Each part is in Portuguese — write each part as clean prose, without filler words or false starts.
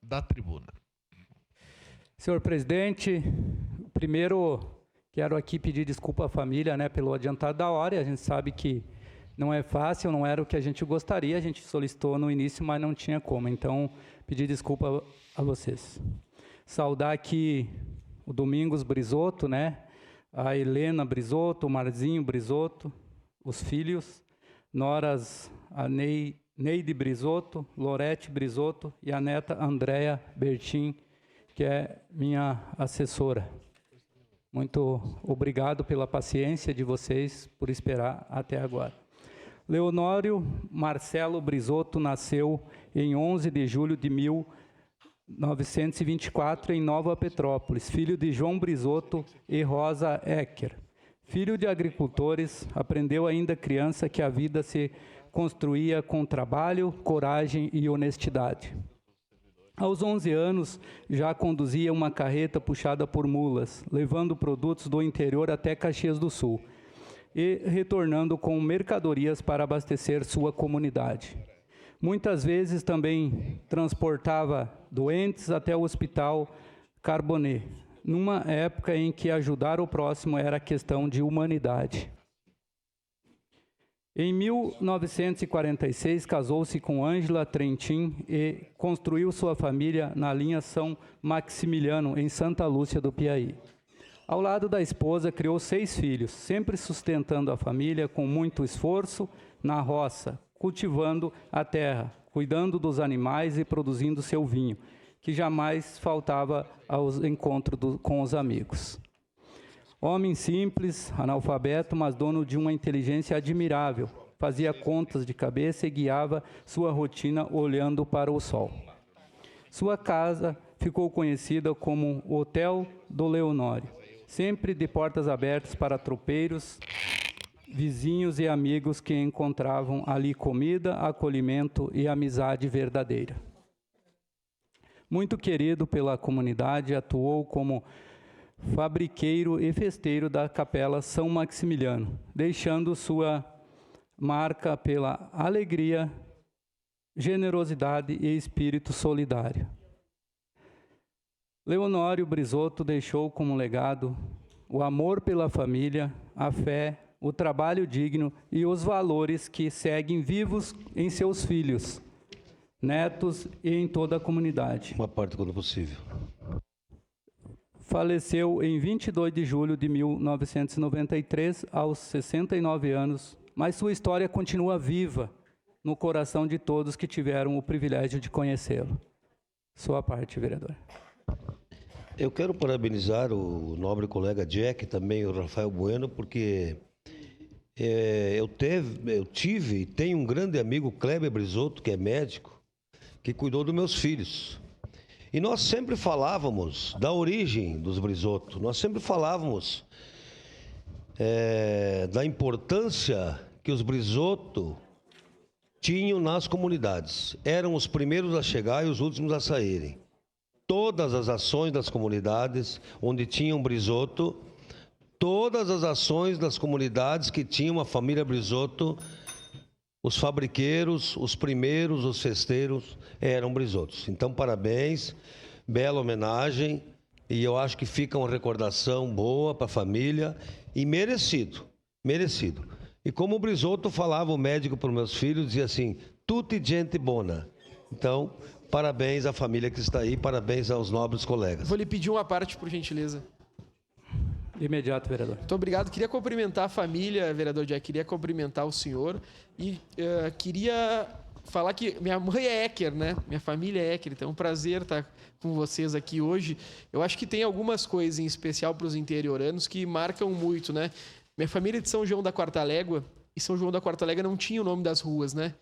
da tribuna. Senhor presidente, primeiro quero aqui pedir desculpa à família, né, pelo adiantado da hora. A gente sabe que não é fácil, não era o que a gente gostaria. A gente solicitou no início, mas não tinha como. Então, pedir desculpa a vocês. Saudar aqui o Domingos Brisotto, né, a Helena Brisotto, o Marzinho Brisotto, os filhos, noras, a Neide Brisotto, Lorete Brisotto e a neta Andréa Bertin, que é minha assessora. Muito obrigado pela paciência de vocês por esperar até agora. Leonório Marcelo Brisotto nasceu em 11 de julho de 1924 em Nova Petrópolis, filho de João Brisotto e Rosa Ecker. Filho de agricultores, aprendeu ainda criança que a vida se construía com trabalho, coragem e honestidade. Aos 11 anos, já conduzia uma carreta puxada por mulas, levando produtos do interior até Caxias do Sul e retornando com mercadorias para abastecer sua comunidade. Muitas vezes também transportava doentes até o Hospital Carbonet, numa época em que ajudar o próximo era questão de humanidade. Em 1946, casou-se com Ângela Trentin e construiu sua família na linha São Maximiliano, em Santa Lúcia do Piauí. Ao lado da esposa, criou 6 filhos, sempre sustentando a família com muito esforço na roça, cultivando a terra, cuidando dos animais e produzindo seu vinho, que jamais faltava aos encontros com os amigos. Homem simples, analfabeto, mas dono de uma inteligência admirável. Fazia contas de cabeça e guiava sua rotina olhando para o sol. Sua casa ficou conhecida como Hotel do Leonório, sempre de portas abertas para tropeiros, vizinhos e amigos que encontravam ali comida, acolhimento e amizade verdadeira. Muito querido pela comunidade, atuou como fabriqueiro e festeiro da Capela São Maximiliano, deixando sua marca pela alegria, generosidade e espírito solidário. Leonório Brisotto deixou como legado o amor pela família, a fé, o trabalho digno e os valores que seguem vivos em seus filhos, netos e em toda a comunidade. Uma parte quando possível. Faleceu em 22 de julho de 1993, aos 69 anos, mas sua história continua viva no coração de todos que tiveram o privilégio de conhecê-lo. Sua parte, vereador. Eu quero parabenizar o nobre colega Jack, também o Rafael Bueno, porque eu tive e tenho um grande amigo, Kleber Brisotto, que é médico, que cuidou dos meus filhos. E nós sempre falávamos da origem dos Brisotto, nós sempre falávamos da importância que os Brisotto tinham nas comunidades. Eram os primeiros a chegar e os últimos a saírem. Todas as ações das comunidades onde tinham Brisotto, todas as ações das comunidades que tinham a família Brisotto, os fabriqueiros, os primeiros, os festeiros, eram Brisottos. Então, parabéns, bela homenagem, e eu acho que fica uma recordação boa para a família, e merecido, merecido. E como o Brisotto falava, o médico para os meus filhos, dizia assim, tutti gente bona. Então, parabéns à família que está aí, parabéns aos nobres colegas. Vou lhe pedir uma parte, por gentileza. De imediato, vereador. Muito obrigado. Queria cumprimentar a família, vereador Jack, queria cumprimentar o senhor e queria falar que minha mãe é Ecker, né? Minha família é Ecker, então é um prazer estar com vocês aqui hoje. Eu acho que tem algumas coisas em especial para os interioranos que marcam muito, né? Minha família é de São João da Quarta Légua, e São João da Quarta Légua não tinha o nome das ruas, né?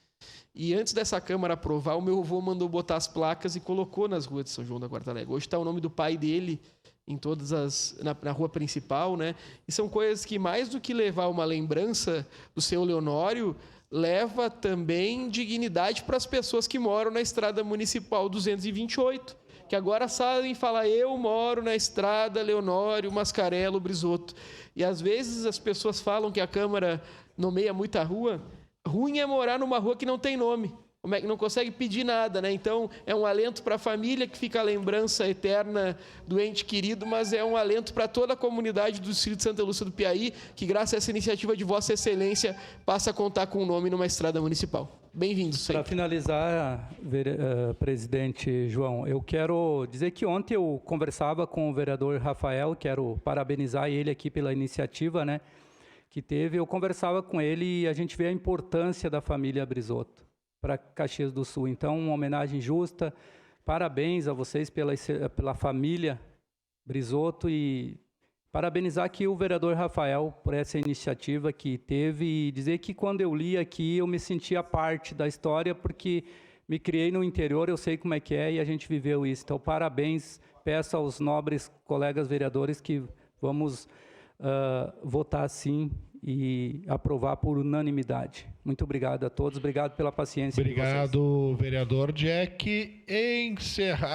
E antes dessa Câmara aprovar, o meu avô mandou botar as placas e colocou nas ruas de São João da Quarta Légua. Hoje está o nome do pai dele em todas na rua principal, né? E são coisas que, mais do que levar uma lembrança do seu Leonório, leva também dignidade para as pessoas que moram na Estrada Municipal 228, que agora sabem falar, eu moro na Estrada Leonório Mascarello Brisotto. E às vezes as pessoas falam que a Câmara nomeia muita rua. Ruim é morar numa rua que não tem nome. como é que não consegue pedir nada, né? Então, é um alento para a família, que fica a lembrança eterna do ente querido, mas é um alento para toda a comunidade do Distrito de Santa Lúcia do Piauí, que graças a essa iniciativa de Vossa Excelência passa a contar com o nome numa estrada municipal. Bem-vindos. Para finalizar, presidente João, eu quero dizer que ontem eu conversava com o vereador Rafael, quero parabenizar ele aqui pela iniciativa, né, que teve. Eu conversava com ele e a gente vê a importância da família Brizoto para Caxias do Sul. Então, uma homenagem justa. Parabéns a vocês pela família Brizoto e parabenizar aqui o vereador Rafael por essa iniciativa que teve e dizer que quando eu li aqui eu me sentia parte da história porque me criei no interior, eu sei como é que é e a gente viveu isso. Então, parabéns, peço aos nobres colegas vereadores que vamos votar sim e aprovar por unanimidade. Muito obrigado a todos, obrigado pela paciência. Obrigado, vereador Jack. Encerrado.